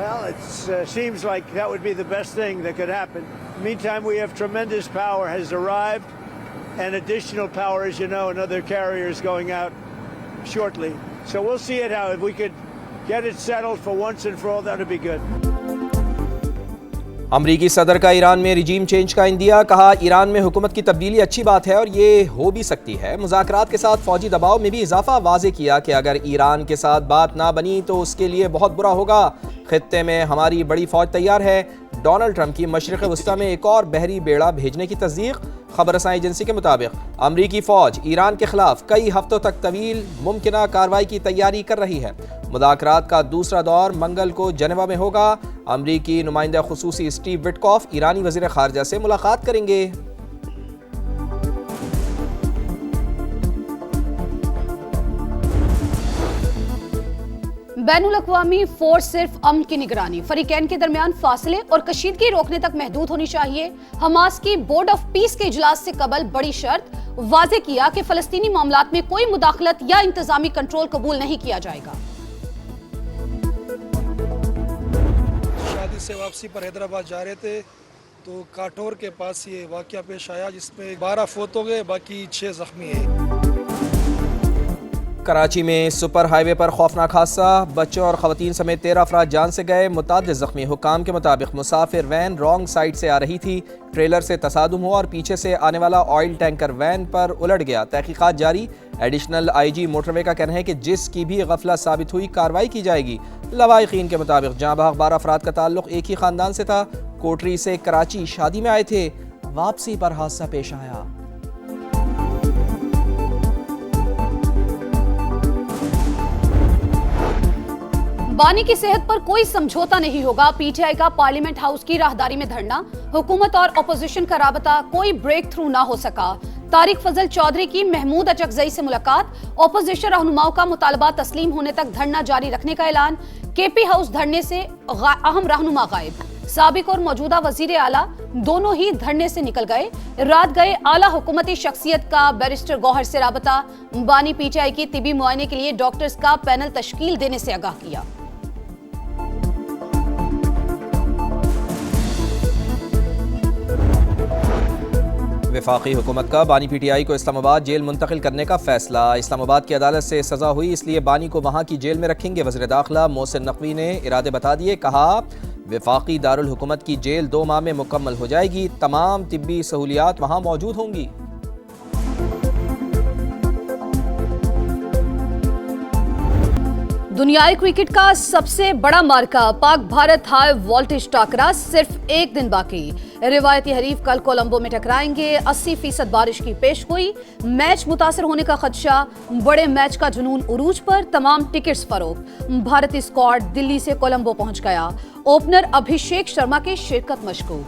Well, it seems like that would be the best thing that could happen. Meantime, we have tremendous power has arrived, and additional power, as you know, another carrier is going out shortly. So we'll see it how if we could get it settled for once and for all, that would be good. अमरीकी सदर का Iran में regime change का India, कहा Iran में हुकूमत की तब्दीली अच्छी बात है और ये हो भी सकती है। मुज़ाकरात के साथ फौजी दबाव में भी इजाफा, वाज़े किया कि अगर ईरान के साथ बात ना बनी तो उसके लिए बहुत बुरा होगा। खित्ते में हमारी बड़ी फौज तैयार है। डोनाल्ड ट्रंप की मशरिक़ वस्ता में एक और बहरी बेड़ा भेजने की तस्दीक। खबर रसाई एजेंसी के मुताबिक अमरीकी फ़ौज ईरान के खिलाफ कई हफ्तों तक तवील मुमकिना कार्रवाई की तैयारी कर रही है। मुज़ाकरात का दूसरा दौर मंगल को जनेवा में होगा। अमरीकी नुमाइंदा खुसूसी स्टीव विटकॉफ ईरानी वज़ीर ख़ारजा से मुलाकात करेंगे। बैनुल अक़वामी फोर्स सिर्फ अमन की निगरानी, फरीकैन के दरमियान फासले और कशीदगी रोकने तक महदूद होनी चाहिए। हमास की बोर्ड ऑफ पीस के इजलास से कबल बड़ी शर्त, वाज़े किया कि फलस्तीनी मामलात में कोई मुदाखलत या इंतजामी कंट्रोल कबूल नहीं किया जाएगा। शादी से वापसी पर हैदराबाद जा रहे थे तो काठौर के पास ये वाकया पेश आया, जिसमें 12 फौत हो गए, बाकी 6 जख्मी हैं। कराची में सुपर हाईवे पर खौफनाक हादसा, बच्चों और खवातीन समेत 13 अफराद जान से गए, मुतादिद जख्मी। हुकाम के मुताबिक मुसाफिर वैन रॉन्ग साइड से आ रही थी, ट्रेलर से तसादुम हुआ और पीछे से आने वाला ऑयल टैंकर वैन पर उलट गया। तहकीकात जारी। एडिशनल IG मोटरवे का कहना है कि जिसकी भी गफलत साबित हुई कार्रवाई की जाएगी। लवाहिकीन के मुताबिक जहाँ बहक 12 अफराद का ताल्लुक एक ही खानदान से था, कोटरी से कराची शादी में आए थे, वापसी पर हादसा पेश आया। बानी की सेहत पर कोई समझौता नहीं होगा, PTI का पार्लियामेंट हाउस की राहदारी में धरना। हुकूमत और अपोजिशन का राबता, कोई ब्रेक थ्रू ना हो सका। तारिक फजल चौधरी की महमूद अचकजई से मुलाकात, अपोजिशन रहनुमाओं का मुतालबा तस्लीम होने तक धरना जारी रखने का ऐलान। KP हाउस धरने से अहम रहनुमा गायब, साबिक और मौजूदा वजीर आला दोनों ही धरने से निकल गए। रात गए आला हुकूमती शख्सियत का बैरिस्टर गौहर से राबता। बानी PTI की तिबी मुआयने के लिए डॉक्टर्स का पैनल तश्कील देने से आगाह किया। वफाकी हुकूमत का बानी PTI को इस्लामाबाद जेल मुंतकिल करने का फैसला। इस्लामाबाद की अदालत से सज़ा हुई, इसलिए बानी को वहाँ की जेल में रखेंगे। वज़ीर दाखिला मोहसिन नकवी ने इरादे बता दिए। कहा वफाकी दारुल हुकूमत की जेल 2 माह में मुकम्मल हो जाएगी, तमाम तिब्बी सहूलियात वहाँ मौजूद होंगी। दुनियाई क्रिकेट का सबसे बड़ा मार्का, पाक भारत हाई वोल्टेज टाकरा, सिर्फ एक दिन बाकी। रिवायती हरीफ कल कोलंबो में टकराएंगे। 80% बारिश की पेशगोई, मैच मुतासर होने का खदशा, बड़े मैच का जुनून उरूज पर, तमाम टिकट्स फरोख्त। भारतीय स्क्वाड दिल्ली से कोलंबो पहुंच गया। ओपनर अभिषेक शर्मा के शिरकत मशकूक।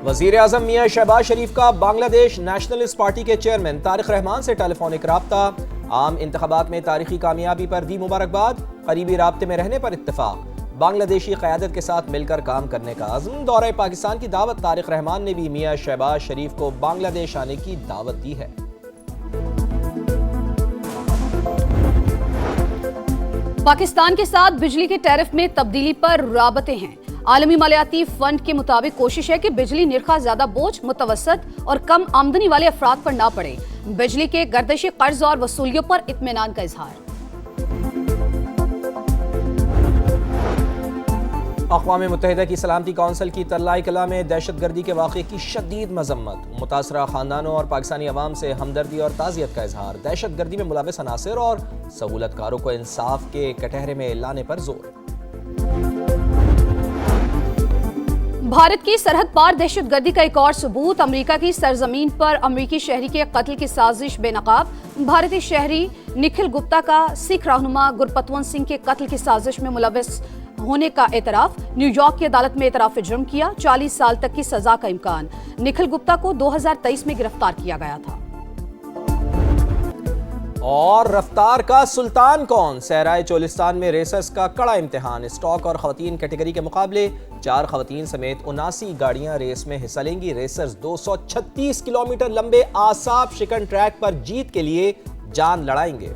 वजीर आजम मियां शहबाज शरीफ का बांग्लादेश नेशनलिस्ट पार्टी के चेयरमैन तारिक रहमान से टेलीफोनिक राब्ता। आम इंतखाबात में तारीखी कामयाबी पर दी मुबारकबाद, करीबी राब्ते में रहने पर इत्तेफाक। बांग्लादेशी क़यादत के साथ मिलकर काम करने का अज़्म। दौरे पाकिस्तान की दावत, तारिक रहमान ने भी मियां शहबाज शरीफ को बांग्लादेश आने की दावत दी है। पाकिस्तान के साथ बिजली के टैरिफ में तब्दीली पर राबते हैं। आलमी मालियाती फंड के मुताबिक कोशिश है कि बिजली निर्खा ज्यादा बोझ मुतवसत और कम आमदनी वाले अफराद पर ना पड़े। बिजली के गर्दिशी कर्ज और वसूलियों पर इत्मीनान का इजहार। अक़वाम मुत्तहिदा की सलामती कौंसिल की तरलाई कला में दहशतगर्दी के वाक़े की शदीद मजम्मत। मुतासरा खानदानों और पाकिस्तानी अवाम से हमदर्दी और ताज़ियत का इजहार। दहशतगर्दी में मुलविस अनासिर और सहूलतकारों को इंसाफ के कटहरे में लाने पर जोर। भारत की सरहद पार दहशतगर्दी का एक और सबूत। अमेरिका की सरजमीन पर अमेरिकी शहरी के कत्ल की साजिश बेनकाब। भारतीय शहरी निखिल गुप्ता का सिख रहनुमा गुरपतवंत सिंह के कत्ल की साजिश में मुलविस होने का एतराफ। न्यूयॉर्क की अदालत में एतराफ जुर्म किया। 40 साल तक की सजा का इम्कान। निखिल गुप्ता को 2023 में गिरफ्तार किया गया था। और रफ्तार का सुल्तान कौन? सहराए चोलिस्तान में रेसर्स का कड़ा इम्तिहान। स्टॉक और खवातीन कैटेगरी के मुकाबले 4 खवातीन समेत 79 गाड़ियां रेस में हिस्सा लेंगी। रेसर्स 236 किलोमीटर लंबे आसाब शिकन ट्रैक पर जीत के लिए जान लड़ाएंगे।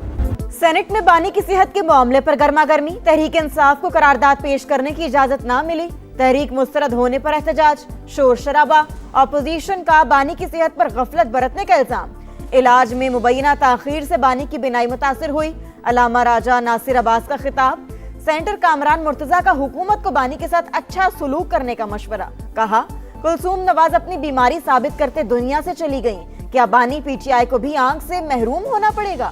सेनेट में बानी की सेहत के मामले पर गर्मागर्मी, तहरीक इंसाफ को करारदाद पेश करने की इजाजत ना मिली, तहरीक मुस्तरद होने पर एहतजाज, शोर शराबा, ऑपोजिशन का बानी की सेहत पर गफलत बरतने का इल्जाम, इलाज में मुबैना ताखीर से बानी की बिनाई मुतासिर हुई, अलामा राजा नासिर अब्बास का खिताब, सेंटर कामरान मुर्तजा का हुकूमत को बानी के साथ अच्छा सुलूक करने का मशवरा, कहा कुलसूम नवाज अपनी बीमारी साबित करते दुनिया से चली गईं, क्या बानी पीटीआई को भी आंख से महरूम होना पड़ेगा?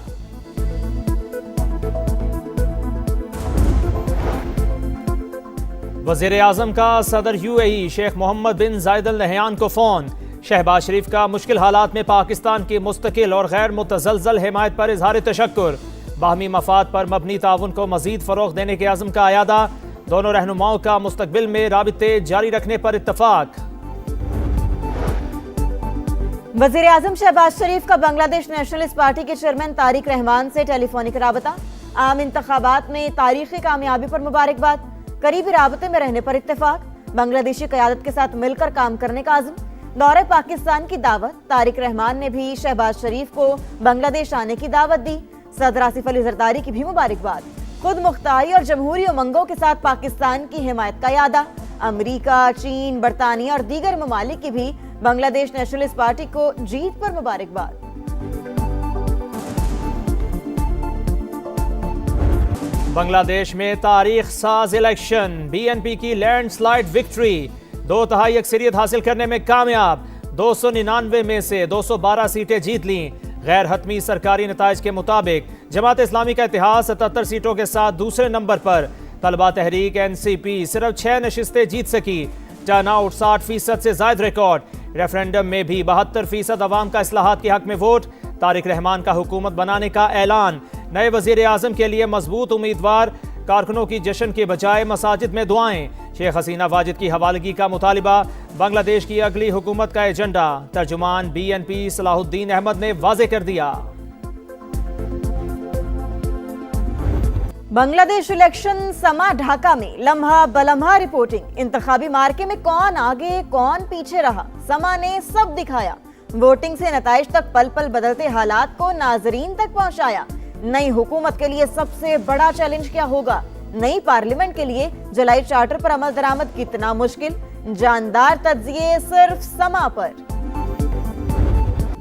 वज़ीर आज़म का सदर यूएई शेख मोहम्मद बिन जायद अल नहयान को फ़ोन, शहबाज शरीफ का मुश्किल हालात में पाकिस्तान की मुस्तकिल और गैर मुतज़लज़ल हिमायत पर इज़हार तशक्कुर, बाहमी मफाद पर मबनी ताउन को मज़ीद फ़रोग़ देने के अज़्म का अयादा, दोनों रहनुमाओं का मुस्तक़बिल में राबिते जारी रखने पर इत्तफ़ाक। वज़ीर आज़म शहबाज शरीफ का बांग्लादेश नेशनलिस्ट पार्टी के चेयरमैन तारिक रहमान से टेलीफोनिक राबता, आम इंतखाबात में तारीखी कामयाबी पर मुबारकबाद, करीबी राबते में रहने पर इत्तेफाक, बांग्लादेशी क़यादत के साथ मिलकर काम करने का आज़म, दौरे पाकिस्तान की दावत, तारिक रहमान ने भी शहबाज शरीफ को बांग्लादेश आने की दावत दी, सदर आसिफ अली जरदारी की भी मुबारकबाद, खुद मुख्तारी और जमहूरी उमंगों के साथ पाकिस्तान की हिमायत का यादा, अमरीका, चीन, बरतानिया और दीगर ममालिक की भी बांग्लादेश नेशनलिस्ट पार्टी को जीत पर मुबारकबाद। बांग्लादेश में तारीख साज इलेक्शन, बीएनपी की लैंडस्लाइड विक्ट्री, 2/3 अक्सरियत हासिल करने में कामयाब, 299 में से 212 सीटें जीत लीं। गैर हतमी सरकारी नताइज के मुताबिक जमात इस्लामी का इतिहास 77 सीटों के साथ दूसरे नंबर पर, तलबा तहरीक एनसीपी सिर्फ 6 नशिस्तें जीत सकी, टर्नआउट 60% से जायद रिकॉर्ड, रेफरेंडम में भी 72% अवाम का इस्लाहात के हक में वोट, तारिक रहमान का हुकूमत बनाने का ऐलान, नए वजीर आज़म के लिए मजबूत उम्मीदवार, कारकुनों की जश्न के बजाय मसाजिद में दुआएं, शेख हसीना वाजिद की हवालगी का मुतालिबा, बांग्लादेश की अगली हुकूमत का एजेंडा, तर्जुमान बीएनपी सलाहुद्दीन अहमद ने वाजे कर दिया। बांग्लादेश इलेक्शन समा ढाका में लम्हा बलम्हा रिपोर्टिंग, इंतखाबी मार्के में कौन आगे कौन पीछे रहा, समा ने सब दिखाया, वोटिंग से नताइज तक पल पल बदलते हालात को नाजरीन तक पहुंचाया। नई हुकूमत के लिए सबसे बड़ा चैलेंज क्या होगा, नई पार्लियामेंट के लिए जुलाई चार्टर पर अमल दरामद कितना मुश्किल, जानदार तज्जिए सिर्फ समा पर।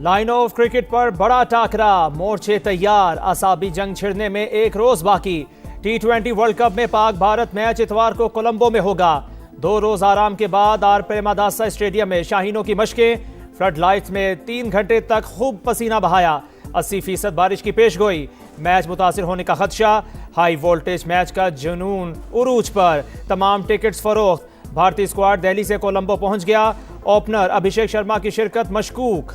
लाइन ऑफ क्रिकेट पर बड़ा टाकरा, मोर्चे तैयार, असाबी जंग छिड़ने में एक रोज बाकी। T20 वर्ल्ड कप में पाक भारत मैच इतवार को कोलंबो में होगा। 2 रोज आराम के बाद आर प्रेमादासा स्टेडियम में शाहीनों की मशकें, फ्लड लाइट्स में 3 घंटे तक खूब पसीना बहाया, 80% बारिश की पेशगोई, मैच मुतासिर होने का खदशा, हाई वोल्टेज मैच का जुनून उरूज पर, तमाम टिकट्स फरोख्त, भारतीय स्क्वाड दिल्ली से कोलंबो पहुंच गया, ओपनर अभिषेक शर्मा की शिरकत मशकूक।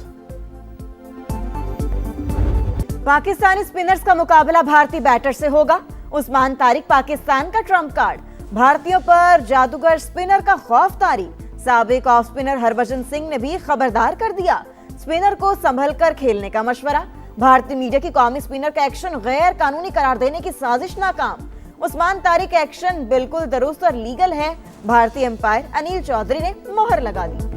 पाकिस्तानी स्पिनर्स का मुकाबला भारतीय बैटर से होगा, उस्मान तारिक पाकिस्तान का ट्रम्प कार्ड, भारतीयों पर जादूगर स्पिनर का खौफ तारी, साबिक ऑफ स्पिनर हरभजन सिंह ने भी खबरदार कर दिया, स्पिनर को संभल कर खेलने का मशवरा, भारतीय मीडिया की कौमी स्पिनर का एक्शन गैर कानूनी करार देने की साजिश नाकाम, उस्मान तारिक एक्शन बिल्कुल दुरुस्त और लीगल है, भारतीय एम्पायर अनिल चौधरी ने मोहर लगा दी।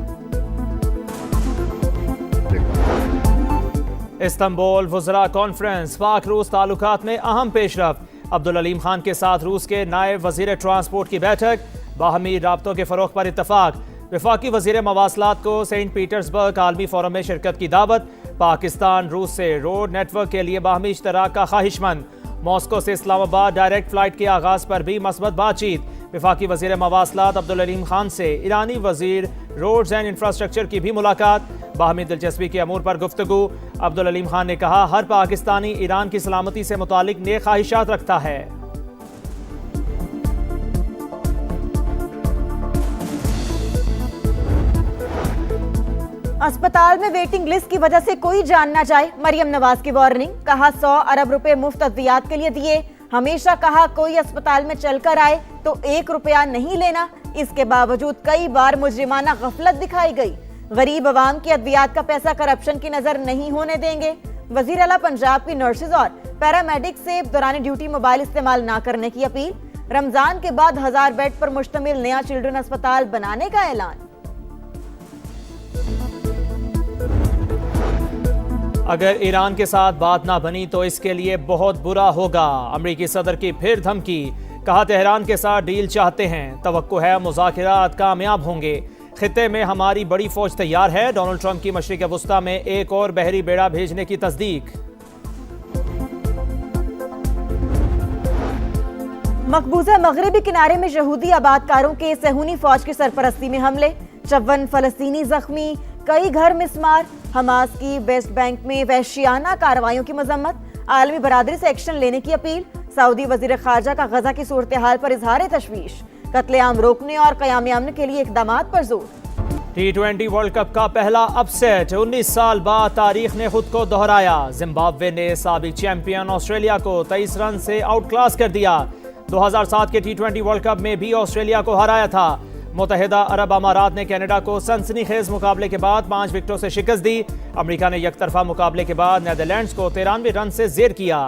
इस्तांबुल वुज़रा कॉन्फ्रेंस, पाक रूस ताल्लुकात में अहम पेशरफ्त, अब्दुल अलीम खान के साथ रूस के नायब वजीर ट्रांसपोर्ट की बैठक, बाहमी राब्तों के फरोग पर इत्तफाक, वफाकी वजीर मवासलात को सेंट पीटर्सबर्ग आलमी फोरम में शिरकत की दावत, पाकिस्तान रूस से रोड नेटवर्क के लिए बाहमी इश्तराक का ख्वाहिशमंद, मॉस्को से इस्लामाबाद डायरेक्ट फ्लाइट के आगाज पर भी मस्बत बातचीत, वफाकी वजीर मवासलात अब्दुल अलीम खान से ईरानी वजीर रोड्स एंड इंफ्रास्ट्रक्चर की भी मुलाकात, बाहमी दिलचस्पी के अमूर पर गुफ्तगू, अब्दुल अलीम खान ने कहा हर पाकिस्तानी ईरान की सलामती से मुतालिक नेक ख्वाहिशात रखता है। अस्पताल में वेटिंग लिस्ट की वजह से कोई जान ना जाए, मरियम नवाज की वार्निंग, कहा 100 अरब रुपए मुफ्त अद्वियात के लिए दिए, हमेशा कहा कोई अस्पताल में चलकर आए तो 1 रुपया नहीं लेना, इसके बावजूद कई बार मुजरिमाना गफलत दिखाई गई, गरीब अवाम की अद्वियात का पैसा करप्शन की नजर नहीं होने देंगे, वजीर आला पंजाब की नर्सेज और पैरामेडिक से दौरान ड्यूटी मोबाइल इस्तेमाल ना करने की अपील, रमजान के बाद 1000 बेड पर मुश्तमिल नया चिल्ड्रन अस्पताल बनाने का ऐलान। अगर ईरान के साथ बात ना बनी तो इसके लिए बहुत बुरा होगा। अमरीकी सदर की फिर धमकी, कहा तेहरान के साथ डील चाहते हैं, तवक्को है मुज़ाकरात कामयाब होंगे। खित्ते में हमारी बड़ी फौज तैयार है। डोनाल्ड ट्रंप की मशरिक़ वस्ता में एक और बहरी बेड़ा भेजने की तस्दीक। मकबूजा मगरबी किनारे में यहूदी आबादकारों के सहूनी फौज की सरपरस्ती में हमले, 54 फलस्तीनी जख्मी, कई घर मिसमार। हमास की वेस्ट बैंक में वहशियाना कार्रवाइयों की मजम्मत, आलमी बरादरी से एक्शन लेने की अपील। सऊदी वजीर खारजा का गजा की सूरत हाल पर इजहार तशवीश, कत्लेआम रोकने और क़याम अमन के लिए इक़दामात पर जोर। T20 वर्ल्ड कप का पहला अपसेट, 19 साल बाद तारीख ने खुद को दोहराया। जिम्बाब्वे ने साबिक चैंपियन ऑस्ट्रेलिया को 23 रन से आउट क्लास कर दिया। 2007 के T20 वर्ल्ड कप में भी ऑस्ट्रेलिया को हराया था। मुत्तहिदा अरब अमारात ने कनाडा को सनसनीखेज मुकाबले के बाद 5 विकेटों से शिकस्त दी। अमेरिका ने यकतरफा मुकाबले के बाद नीदरलैंड्स को 93 रन से जेर किया।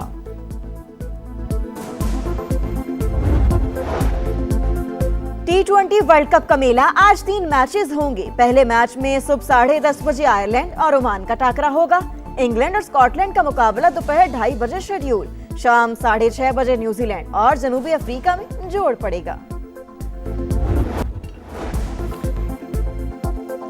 T20 वर्ल्ड कप का मेला, आज 3 मैचेस होंगे। पहले मैच में सुबह 10:30 बजे आयरलैंड और ओमान का टाकरा होगा। इंग्लैंड और स्कॉटलैंड का मुकाबला दोपहर 2:30 बजे शेड्यूल। शाम 6:30 बजे न्यूजीलैंड और जनूबी अफ्रीका में जोड़ पड़ेगा।